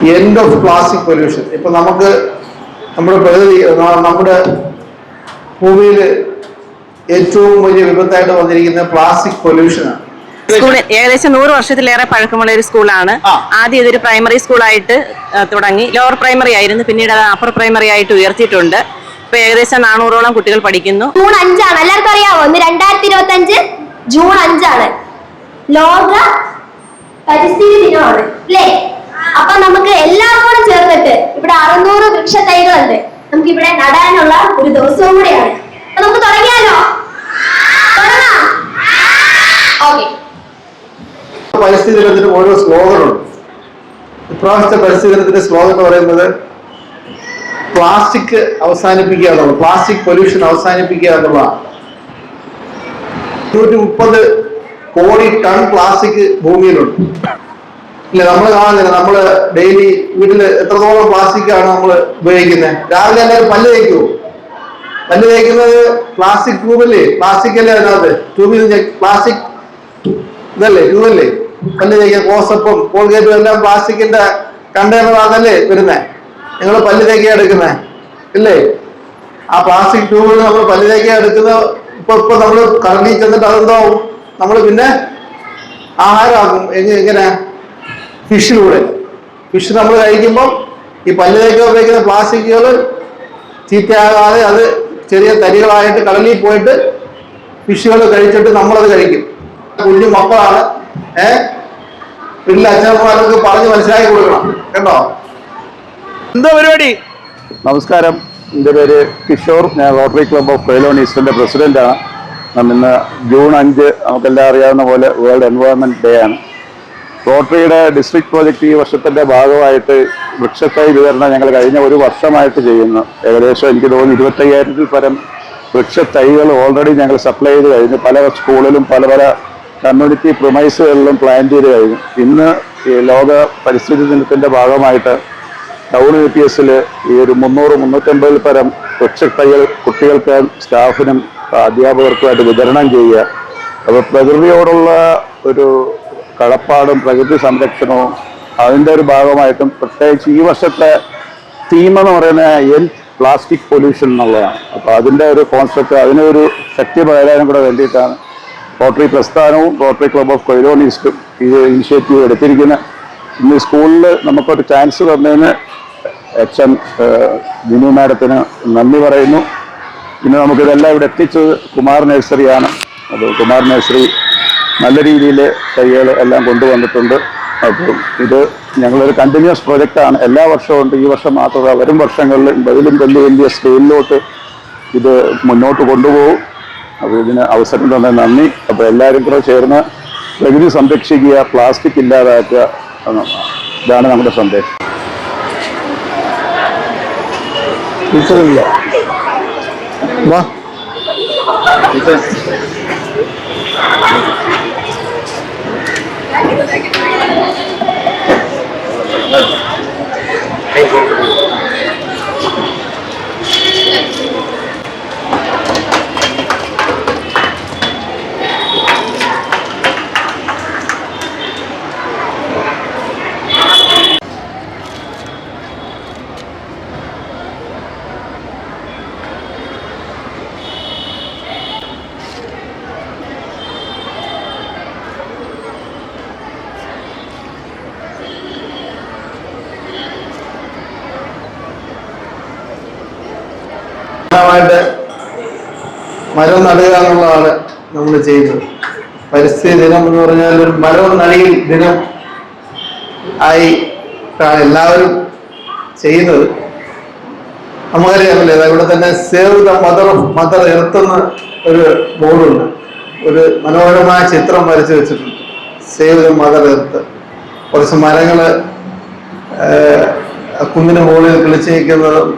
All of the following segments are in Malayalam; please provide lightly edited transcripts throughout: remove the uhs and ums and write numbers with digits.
End of plastic pollution. ഇപ്പൊ നമ്മുടെ പ്രകൃതി, നമ്മുടെ ഭൂമിയിൽ ഏറ്റവും വലിയ വിപത്തായിട്ട് വന്നിരിക്കുന്ന പ്ലാസ്റ്റിക് പൊല്യൂഷനാണ്. സ്കൂൾ ഏകദേശം 100 വർഷത്തിലേറെ പഴക്കമുള്ള ഒരു സ്കൂളാണ്. ആദ്യം ഇതൊരു പ്രൈമറി സ്കൂളായിട്ട് തുടങ്ങി. ലോവർ പ്രൈമറി ആയിരുന്നു, പിന്നീട് അത് അപ്പർ പ്രൈമറി ആയിട്ട് ഉയർത്തിയിട്ടുണ്ട്. ഇപ്പൊ ഏകദേശം 400ഓളം കുട്ടികൾ പഠിക്കുന്നു. ജൂൺ 5 എല്ലാവർക്കും അറിയാമോ? ഇന്ന് 2025 ജൂൺ 5 ലോക പരിസ്ഥിതി ദിനമാണ് അല്ലേ? അപ്പൊ നമുക്ക് എല്ലാവരും ചേർന്നിട്ട് ഇവിടെ 600 വൃക്ഷ തൈകളുണ്ട്. നമുക്ക് ഇവിടെ നടാനുള്ള ഒരു ദിവസവും കൂടെയാണ്. അപ്പൊ നമുക്ക് തുടങ്ങിയാലോ? തുടങ്ങാം. ഓക്കെ. പരിസ്ഥിതി ദിനത്തിന് ഓരോ സ്ലോഗനുണ്ട്. ഇപ്രാവശ്യത്തെ പരിസ്ഥിതി ദിനത്തിന്റെ സ്ലോഗൻ എന്ന് പറയുന്നത് പ്ലാസ്റ്റിക് അവസാനിപ്പിക്കുക എന്നുള്ളത്, പ്ലാസ്റ്റിക് പൊല്യൂഷൻ അവസാനിപ്പിക്കുക എന്നുള്ളതാണ്. 130 കോടി ടൺ പ്ലാസ്റ്റിക് ഭൂമിയിലുണ്ട്. ഇല്ല, നമ്മൾ കാണുന്നില്ല. നമ്മള് ഡെയിലി വീട്ടിൽ എത്രത്തോളം പ്ലാസ്റ്റിക് ആണ് നമ്മൾ ഉപയോഗിക്കുന്നത്. രാവിലെ എല്ലാവരും പല്ല് തേക്കുമോ? പല്ല് തേക്കുന്നത് പ്ലാസ്റ്റിക് ട്യൂബല്ലേ? പ്ലാസ്റ്റിക് അല്ലേ അതിനകത്ത്? ട്യൂബിൽ പ്ലാസ്റ്റിക് ഇതല്ലേ, ട്യൂബല്ലേ പല്ല് തേക്കുക? കോസപ്പും കോൾഗേറ്റും എല്ലാം പ്ലാസ്റ്റിക്കിന്റെ കണ്ടെയ്നറാണല്ലേ വരുന്നത്. നിങ്ങൾ പല്ല് തേക്കുക എടുക്കുന്നത് ഇല്ലേ? ആ പ്ലാസ്റ്റിക് ട്യൂബിൽ നമ്മൾ പല്ല് തേക്കുക എടുക്കുന്ന ഇപ്പൊ നമ്മൾ കറങ്ങി ചെന്നിട്ട് അതെന്താവും? നമ്മൾ പിന്നെ ആഹാരമാക്കും. എങ്ങനെ? ഫിഷിലൂടെ. ഫിഷ് നമ്മൾ കഴിക്കുമ്പോൾ ഈ പല്ല് തേക്കാൻ ഉപയോഗിക്കുന്ന പ്ലാസ്റ്റിക്കുകൾ ചീത്തയാകാതെ അത് ചെറിയ തരികളായിട്ട് കടലിൽ പോയിട്ട് ഫിഷുകൾ കഴിച്ചിട്ട് നമ്മളത് കഴിക്കും. കുഞ്ഞു മക്കളാണ്, വീട്ടിലെ അച്ഛനമ്മമാർക്ക് പറഞ്ഞ് മനസ്സിലാക്കി കൊടുക്കണം കേട്ടോ. എന്താ പരിപാടി? നമസ്കാരം, എൻ്റെ പേര് കിഷോർ. ഞാൻ റോട്ടറി ക്ലബ് ഓഫ് കൊയിലോൺ ഈസ്റ്റിന്റെ പ്രസിഡന്റാണ്. ഇന്ന് ജൂൺ 5 നമുക്കെല്ലാം അറിയാവുന്ന പോലെ വേൾഡ് എൻവയോൺമെന്റ് ഡേ ആണ്. റോട്ടറിയുടെ ഡിസ്ട്രിക്ട് പ്രോജക്റ്റ് ഈ വർഷത്തിന്റെ ഭാഗമായിട്ട് വൃക്ഷത്തൈ വിതരണം ഞങ്ങൾ കഴിഞ്ഞ ഒരു വർഷമായിട്ട് ചെയ്യുന്നു. ഏകദേശം എനിക്ക് തോന്നുന്നു 25,000-ൽ പരം വൃക്ഷത്തൈകൾ ഓൾറെഡി ഞങ്ങൾ സപ്ലൈ ചെയ്ത് കഴിഞ്ഞു. പല സ്കൂളിലും പല കമ്മ്യൂണിറ്റി പ്രൊമൈസുകളിലും പ്ലാൻ ചെയ്ത് കഴിഞ്ഞു. ഇന്ന് ഈ ലോക പരിസ്ഥിതി ദിനത്തിന്റെ ഭാഗമായിട്ട് ടൗൺ UPSൽ ഈ ഒരു 300-350-ൽ പരം വൃക്ഷത്തൈകൾ കുട്ടികൾക്ക്, സ്റ്റാഫിനും അധ്യാപകർക്കുമായിട്ട് വിതരണം ചെയ്യുക. അപ്പോൾ പ്രകൃതിയോടുള്ള ഒരു കടപ്പാടും പ്രകൃതി സംരക്ഷണവും അതിൻ്റെ ഒരു ഭാഗമായിട്ടും, പ്രത്യേകിച്ച് ഈ വർഷത്തെ തീം എന്ന് പറയുന്നത് എൻഡ് പ്ലാസ്റ്റിക് പൊല്യൂഷൻ എന്നുള്ളതാണ്. അപ്പോൾ അതിൻ്റെ ഒരു കോൺസെപ്റ്റ്, അതിനൊരു ശക്തി പകരാനും കൂടെ വേണ്ടിയിട്ടാണ് റോട്ടറി പ്രസ്ഥാനവും റോട്ടറി ക്ലബ് ഓഫ് കൊയിലോൺ ഈസ്റ്റും ഈ ഇനിഷ്യേറ്റീവ് എടുത്തിരിക്കുന്നത്. ഇന്ന് സ്കൂളിൽ നമുക്കൊരു ചാൻസ് തന്നതിന് HM ബിനു മാഡത്തിന് നന്ദി പറയുന്നു. പിന്നെ നമുക്കിതെല്ലാം ഇവിടെ എത്തിച്ചത് കുമാർ നഴ്സറിയാണ്. അത് കുമാർ നഴ്സറി നല്ല രീതിയിൽ തൈകൾ എല്ലാം കൊണ്ടുവന്നിട്ടുണ്ട്. അപ്പോൾ ഇത് ഞങ്ങളൊരു കണ്ടിന്യൂസ് പ്രോജക്റ്റാണ്. എല്ലാ വർഷവും ഉണ്ട്, ഈ വർഷം മാത്രമല്ല, വരും വർഷങ്ങളിൽ ഇതിലും വലിയ സ്കെയിലിലോട്ട് ഇത് മുന്നോട്ട് കൊണ്ടുപോകും. അപ്പോൾ ഇതിന് അവസരം തന്നെ നന്ദി. അപ്പോൾ എല്ലാവരും കൂടെ ചേർന്ന് പ്രകൃതി സംരക്ഷിക്കുക, പ്ലാസ്റ്റിക് ഇല്ലാതാക്കുക, ഇതാണ് നമ്മുടെ സന്ദേശം. വാ മരം നടുക എന്നുള്ളതാണ് നമ്മൾ ചെയ്യുന്നത്. പരിസ്ഥിതി ദിനം എന്ന് പറഞ്ഞാൽ ഒരു മരം നടിയിൽ ദിനം ആയിട്ടാണ് എല്ലാവരും ചെയ്യുന്നത്. നമുക്കറിയാമല്ലേ, ഇവിടെ തന്നെ സേവ് ദ മദർ എർത്ത് എന്ന ഒരു ബോർഡുണ്ട്. ഒരു മനോഹരമായ ചിത്രം വരച്ചു വെച്ചിട്ടുണ്ട്, സേവ് ദ മദർ എർത്ത്. കുറച്ച് മരങ്ങള് കുന്നിന് മുകളിൽ കിളിച്ച് നിൽക്കുന്നതും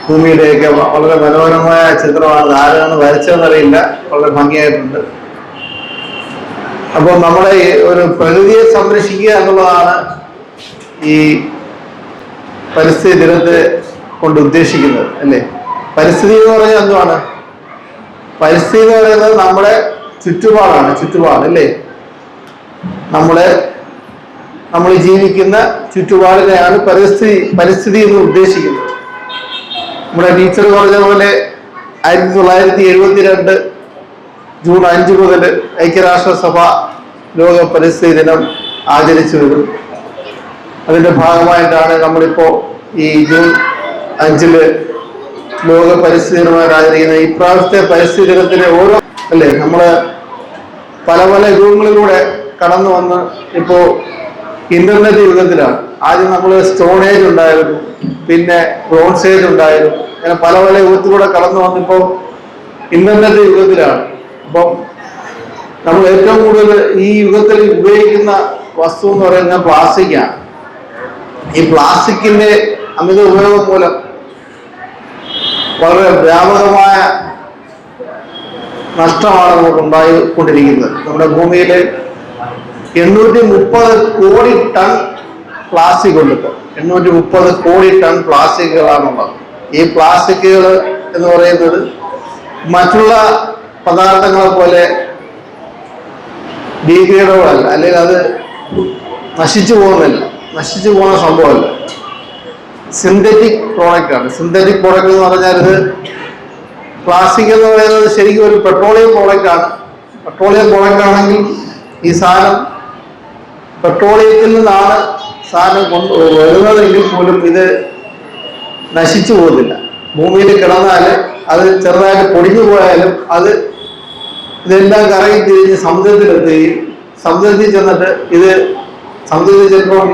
ഭൂമിയുടെയൊക്കെ വളരെ മനോഹരമായ ചിത്രമാണ്. ആരാണ് വരച്ചതെന്നറിയില്ല, വളരെ ഭംഗിയായിട്ടുണ്ട്. അപ്പോൾ നമ്മുടെ ഒരു പ്രകൃതിയെ സംരക്ഷിക്കുക എന്നുള്ളതാണ് ഈ പരിസ്ഥിതി ദിനത്തെ കൊണ്ട് ഉദ്ദേശിക്കുന്നത് അല്ലേ? പരിസ്ഥിതി എന്ന് പറഞ്ഞാൽ എന്തുവാണ്? പരിസ്ഥിതി എന്ന് പറയുന്നത് നമ്മുടെ ചുറ്റുപാടാണ്. ചുറ്റുപാട് അല്ലേ? നമ്മൾ ജീവിക്കുന്ന ചുറ്റുപാടിനെയാണ് പരിസ്ഥിതി എന്ന് ഉദ്ദേശിക്കുന്നത്. നമ്മുടെ ടീച്ചർ പറഞ്ഞ പോലെ 1972 ജൂൺ 5 മുതൽ ഐക്യരാഷ്ട്രസഭ ലോക പരിസ്ഥിതി ദിനം ആചരിച്ചു വരും. അതിന്റെ ഭാഗമായിട്ടാണ് നമ്മളിപ്പോ ഈ ജൂൺ 5 ലോക പരിസ്ഥിതി ദിനമായിട്ട് ആചരിക്കുന്നത്. ഇപ്രാവശ്യത്തെ പരിസ്ഥിതി ദിനത്തിന് ഓരോ നമ്മള് പല പല യുഗങ്ങളിലൂടെ കടന്നു വന്ന് ഇപ്പോ ഇന്റർനെറ്റ് യുഗത്തിലാണ്. ആദ്യം നമ്മൾ സ്റ്റോൺ ഏജ് ഉണ്ടായിരുന്നു, പിന്നെ ബ്രോൺസ് ഏജ് ഉണ്ടായിരുന്നു, അങ്ങനെ പല പല യുഗത്തിലൂടെ കടന്നു വന്നിപ്പോ ഇന്റർനെറ്റ് യുഗത്തിലാണ്. അപ്പം നമ്മൾ ഏറ്റവും കൂടുതൽ ഈ യുഗത്തിൽ ഉപയോഗിക്കുന്ന വസ്തു എന്ന് പറയുന്നത് പ്ലാസ്റ്റിക്കാണ്. ഈ പ്ലാസ്റ്റിക്കിന്റെ അമിത ഉപയോഗം മൂലം വളരെ വ്യാപകമായ നഷ്ടമാണ് നമുക്ക് ഉണ്ടായിക്കൊണ്ടിരിക്കുന്നത്. നമ്മുടെ ഭൂമിയിൽ 830 കോടി ടൺ പ്ലാസ്റ്റിക് ഉണ്ട്. ഇപ്പോൾ 830 കോടി ടൺ പ്ലാസ്റ്റിക്കുകളാണുള്ളത്. ഈ പ്ലാസ്റ്റിക്കുകൾ എന്ന് പറയുന്നത് മറ്റുള്ള പദാർത്ഥങ്ങളെ പോലെ ഡീഗ്രേഡബിൾ അല്ല, അല്ലെങ്കിൽ അത് നശിച്ചു പോകുന്ന സംഭവമല്ല. സിന്തറ്റിക് പ്രോഡക്റ്റ് ആണ്. സിന്തറ്റിക് പ്രോഡക്റ്റ് എന്ന് പറഞ്ഞാൽ ഇത് പ്ലാസ്റ്റിക് എന്ന് പറയുന്നത് ശരിക്കും ഒരു പെട്രോളിയം പ്രോഡക്റ്റ് ആണ്. പെട്രോളിയം പ്രോഡക്റ്റ് ആണെങ്കിൽ ഈ സാധനം പെട്രോളിയത്തിൽ നിന്നാണ് സാധനം വരുന്നതെങ്കിൽ പോലും ഇത് നശിച്ചു പോകുന്നില്ല. ഭൂമിയിൽ കിടന്നാൽ അത് ചെറുതായിട്ട് പൊടിഞ്ഞു പോയാലും ഇതെല്ലാം കറങ്ങി തിരിഞ്ഞ് സമുദ്രത്തിലെത്തുകയും സമുദ്രത്തിൽ ചെന്നിട്ട് സമുദ്രത്തിൽ ചെല്ലുമ്പോൾ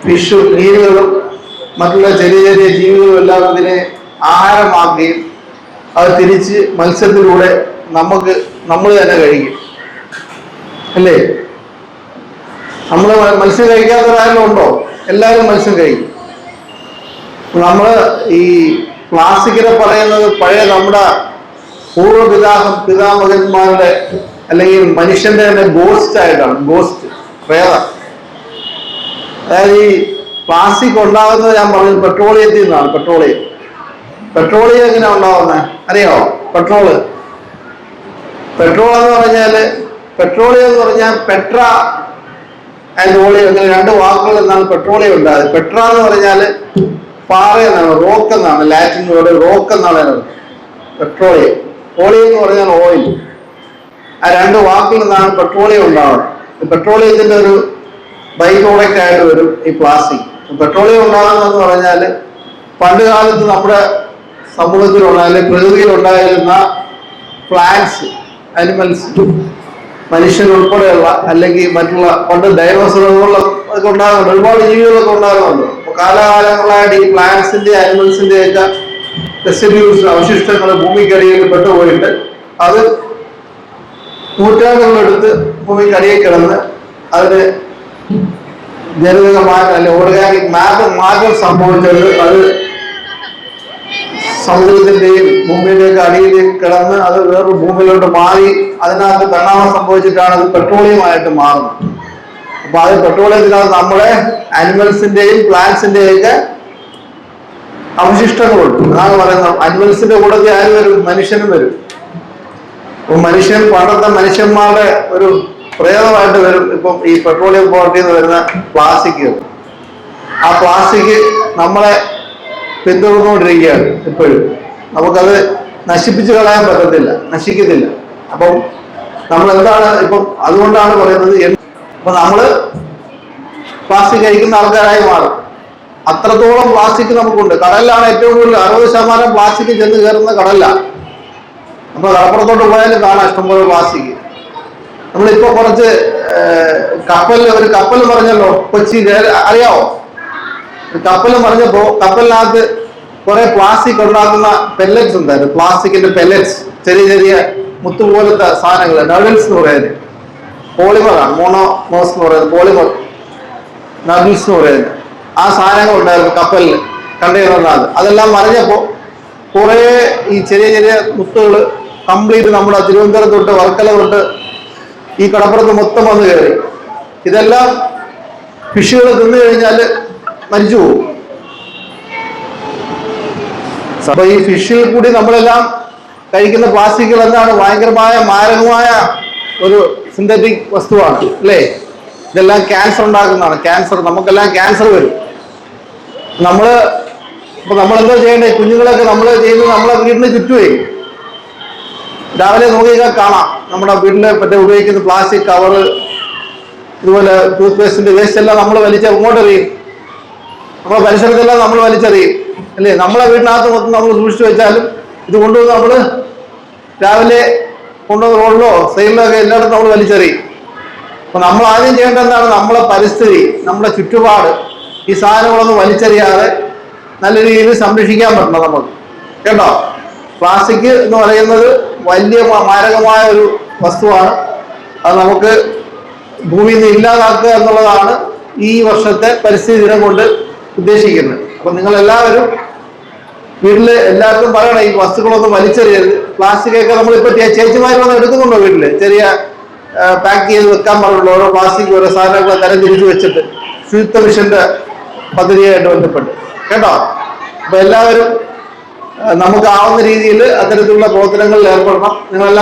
ഫിഷും മീനുകളും മറ്റുള്ള ചെറിയ ചെറിയ ജീവികളും എല്ലാം ഇതിനെ ആഹാരമാക്കുകയും അത് തിരിച്ച് മത്സ്യത്തിലൂടെ നമ്മൾ തന്നെ കഴിക്കും. അല്ലേ? നമ്മൾ മത്സ്യം കഴിക്കാത്തവരായാലും ഉണ്ടോ? എല്ലാവരും മത്സ്യം കഴിക്കും. നമ്മൾ ഈ പ്ലാസ്റ്റിക്കിനെ പറയുന്നത് പഴയ നമ്മുടെ പിതാമഹന്മാരുടെ അല്ലെങ്കിൽ മനുഷ്യന്റെ തന്നെ ഗോസ്റ്റ് ആയിട്ടാണ്. ഗോസ്റ്റ് പ്രേതം. അതായത് ഈ പ്ലാസ്റ്റിക് ഉണ്ടാകുന്നത് ഞാൻ പറഞ്ഞത് പെട്രോളിയത്തിൽ നിന്നാണ്. പെട്രോളിയം എങ്ങനെയാ ഉണ്ടാവുന്നത് അറിയാമോ? പെട്രോൾ എന്ന് പറഞ്ഞാൽ പെട്ര ആൻഡ് ഓളിയം അങ്ങനെ രണ്ട് വാക്കുകൾ എന്നാണ് പെട്രോളിയം ഉണ്ടായത്. പെട്ര എന്ന് പറഞ്ഞാൽ പാറ എന്നാണ്, റോക്ക് എന്നാണ്. ലാറ്റിൻ വേർഡ് റോക്ക് എന്നാണ് പെട്രോളിയം. ഓളിയം എന്ന് പറഞ്ഞാൽ ഓയിൽ. ആ രണ്ട് വാക്കിൽ നിന്നാണ് പെട്രോളിയം ഉണ്ടാവുന്നത്. പെട്രോളിയത്തിന്റെ ഒരു ബൈ പ്രോഡക്റ്റ് ആയിട്ട് വരും ഈ പ്ലാസ്റ്റിക്. പെട്രോളിയം ഉണ്ടാകുന്നതെന്ന് പറഞ്ഞാൽ പണ്ട് കാലത്ത് നമ്മുടെ സമൂഹത്തിലുണ്ടായാലും പ്രകൃതിയിലുണ്ടായിരുന്ന പ്ലാന്റ്സ്, അനിമൽസ്, മനുഷ്യരുൾപ്പെടെയുള്ള അല്ലെങ്കിൽ മറ്റുള്ള പണ്ട് ഡൈനോസറുകളൊക്കെ ഉണ്ടാകുന്നുണ്ട്, ഒരുപാട് ജീവികളൊക്കെ ഉണ്ടാകുന്നുണ്ട്. അപ്പൊ കാലാകാലങ്ങളായിട്ട് ഈ പ്ലാന്റ്സിന്റെ അനിമൽസിന്റെ ഒക്കെ റെസിഡ്യൂസ്, അവശിഷ്ടങ്ങൾ ഭൂമിക്കടിയിൽ പെട്ടുപോയിട്ട് അത് നൂറ്റാണ്ടുകളെടുത്ത് ഭൂമിക്കടിയിൽ കിടന്ന് അതിന് ജനിതക മാറ്റം അല്ലെങ്കിൽ ഓർഗാനിക് മാറ്റം സംഭവിച്ചത് അത് സമുദ്രത്തിന്റെയും ഭൂമിയുടെയൊക്കെ അടിയിലേക്ക് കിടന്ന് അത് വേറൊരു ഭൂമിയിലോട്ട് മാറി അതിനകത്ത് പരിണാമം സംഭവിച്ചിട്ടാണ് അത് പെട്രോളിയമായിട്ട് മാറുന്നത്. അപ്പൊ അത് പെട്രോളിയത്തിനകത്ത് നമ്മുടെ അനിമൽസിന്റെയും പ്ലാന്റ്സിന്റെയും ഒക്കെ അവശിഷ്ടങ്ങളുണ്ട്. അതാണ് പറയുന്നത്. അനിമൽസിന്റെ കൂട്ടത്തിൽ ആര് വരും? മനുഷ്യനും വരും. അപ്പൊ പണ്ടത്തെ മനുഷ്യന്മാരുടെ ഒരു പ്രേതമായിട്ട് വരും ഇപ്പം ഈ പെട്രോളിയം പ്രോഡക്റ്റിൽ നിന്ന് വരുന്ന പ്ലാസ്റ്റിക്. ആ പ്ലാസ്റ്റിക് നമ്മളെ പിന്തുടർന്നുകൊണ്ടിരിക്കുകയാണ് ഇപ്പോഴും. നമുക്കത് നശിപ്പിച്ചു കളയാൻ പറ്റത്തില്ല, നശിക്കത്തില്ല. അപ്പം നമ്മൾ എന്താണ് ഇപ്പം അതുകൊണ്ടാണ് പറയുന്നത്, അപ്പൊ നമ്മള് പ്ലാസ്റ്റിക് കഴിക്കുന്ന ആൾക്കാരായി മാറും. അത്രത്തോളം പ്ലാസ്റ്റിക് നമുക്കുണ്ട്. കടലിലാണ് ഏറ്റവും കൂടുതൽ 60% പ്ലാസ്റ്റിക് ചെന്ന് കയറുന്ന കടലിലാണ്. അപ്പൊ കടപ്പുറത്തോട്ട് പോയാലും കാണാം ഇഷ്ടംപോലെ പ്ലാസ്റ്റിക്. നമ്മളിപ്പോ കുറച്ച് ഒരു കപ്പൽ പറഞ്ഞല്ലോ കൊച്ചി, അറിയാവോ? കപ്പൽ പറഞ്ഞപ്പോ കപ്പലിനകത്ത് കുറെ പ്ലാസ്റ്റിക് ഉണ്ടാക്കുന്ന പെല്ലറ്റ്സ് ഉണ്ടായിരുന്നു. പ്ലാസ്റ്റിക്കിന്റെ പെല്ലറ്റ്സ്, ചെറിയ ചെറിയ മുത്തുപോലത്തെ സാധനങ്ങൾ, നഡിൽസ് എന്ന് പറയുന്നത്. പോളിമറാണ്, മോണോമോസ് എന്ന് പറയുന്നത് പോളിമർ, നഡിൽസ് എന്ന് പറയുന്നത്. ആ സാധനങ്ങൾ ഉണ്ടായിരുന്നു കപ്പലിൽ, കണ്ടെയ്നറിനകത്ത്. അതെല്ലാം മറിഞ്ഞപ്പോ കുറെ ഈ ചെറിയ ചെറിയ മുത്തുകൾ കംപ്ലീറ്റ് നമ്മുടെ തിരുവനന്തപുരം തൊട്ട് വർക്കല തൊട്ട് ഈ കടപ്പുറത്ത് മൊത്തം വന്ന് കയറി. ഇതെല്ലാം ഫിഷുകൾ തിന്നു കഴിഞ്ഞാൽ മരിച്ചു പോകും. അപ്പൊ ഈ ഫിഷിൽ കൂടി നമ്മളെല്ലാം കഴിക്കുന്ന പ്ലാസ്റ്റിക്കുകൾ എന്താണ്? ഭയങ്കരമായ മാരകമായ ഒരു സിന്തറ്റിക് വസ്തുവാണ്, അല്ലേ? ഇതെല്ലാം ക്യാൻസർ ഉണ്ടാക്കുന്നതാണ്. ക്യാൻസർ, നമുക്കെല്ലാം ക്യാൻസർ വരും. നമ്മളെന്തോ ചെയ്യണ്ടേ? കുഞ്ഞുങ്ങളൊക്കെ നമ്മൾ ചെയ്യുന്നത് നമ്മളെ വീടിന് ചുറ്റുമേ രാവിലെ നോക്കിയാൽ കാണാം നമ്മുടെ വീട്ടിൽ ഉപയോഗിക്കുന്ന പ്ലാസ്റ്റിക് കവറ്, ഇതുപോലെ ടൂത്ത് പേസ്റ്റിന്റെ വേസ്റ്റ് എല്ലാം നമ്മൾ ഇങ്ങോട്ടെറിയും. നമ്മളെ പരിസരത്തെല്ലാം നമ്മൾ വലിച്ചെറിയും അല്ലേ? നമ്മളെ വീടിനകത്ത് മൊത്തം നമ്മൾ സൂക്ഷിച്ചു വെച്ചാലും ഇത് കൊണ്ടുവന്ന് നമ്മൾ രാവിലെ കൊണ്ടുവന്ന് റോഡിലോ സൈഡിലോ ഒക്കെ എല്ലായിടത്തും നമ്മൾ വലിച്ചെറിയും. അപ്പൊ നമ്മൾ ആദ്യം ചെയ്യേണ്ടത് എന്താണ്? നമ്മളെ പരിസ്ഥിതി, നമ്മുടെ ചുറ്റുപാട്, ഈ സാധനങ്ങളൊന്നും വലിച്ചെറിയാതെ നല്ല രീതിയിൽ സംരക്ഷിക്കാൻ പറ്റണം നമുക്ക്, കേട്ടോ? പ്ലാസ്റ്റിക് എന്ന് പറയുന്നത് വലിയ മാരകമായ ഒരു വസ്തുവാണ്. അത് നമുക്ക് ഭൂമിയിൽ നിന്ന് ഇല്ലാതാക്കുക എന്നുള്ളതാണ് ഈ വർഷത്തെ പരിസ്ഥിതി ദിനം കൊണ്ട് ഉദ്ദേശിക്കുന്നത്. അപ്പൊ നിങ്ങൾ എല്ലാവരും വീട്ടില് എല്ലാവർക്കും പറയണം, ഈ വസ്തുക്കളൊന്നും വലിച്ചെറിയരുത്. പ്ലാസ്റ്റിക് ഒക്കെ നമ്മളിപ്പോ ചേച്ചിമാർ വന്ന് എടുക്കുന്നുണ്ടോ വീട്ടില്? ചെറിയ പാക്ക് ചെയ്ത് വെക്കാൻ പറഞ്ഞുള്ളൂ. ഓരോ പ്ലാസ്റ്റിക് ഓരോ സാധനങ്ങൾ തരം തിരിച്ചു വെച്ചിട്ട് ശുചിത്വ മിഷന്റെ പദ്ധതിയായിട്ട് ബന്ധപ്പെട്ട്, കേട്ടോ? അപ്പൊ എല്ലാവരും നമുക്കാവുന്ന രീതിയിൽ അത്തരത്തിലുള്ള പ്രവർത്തനങ്ങളിൽ ഏർപ്പെടണം. നിങ്ങളെല്ലാം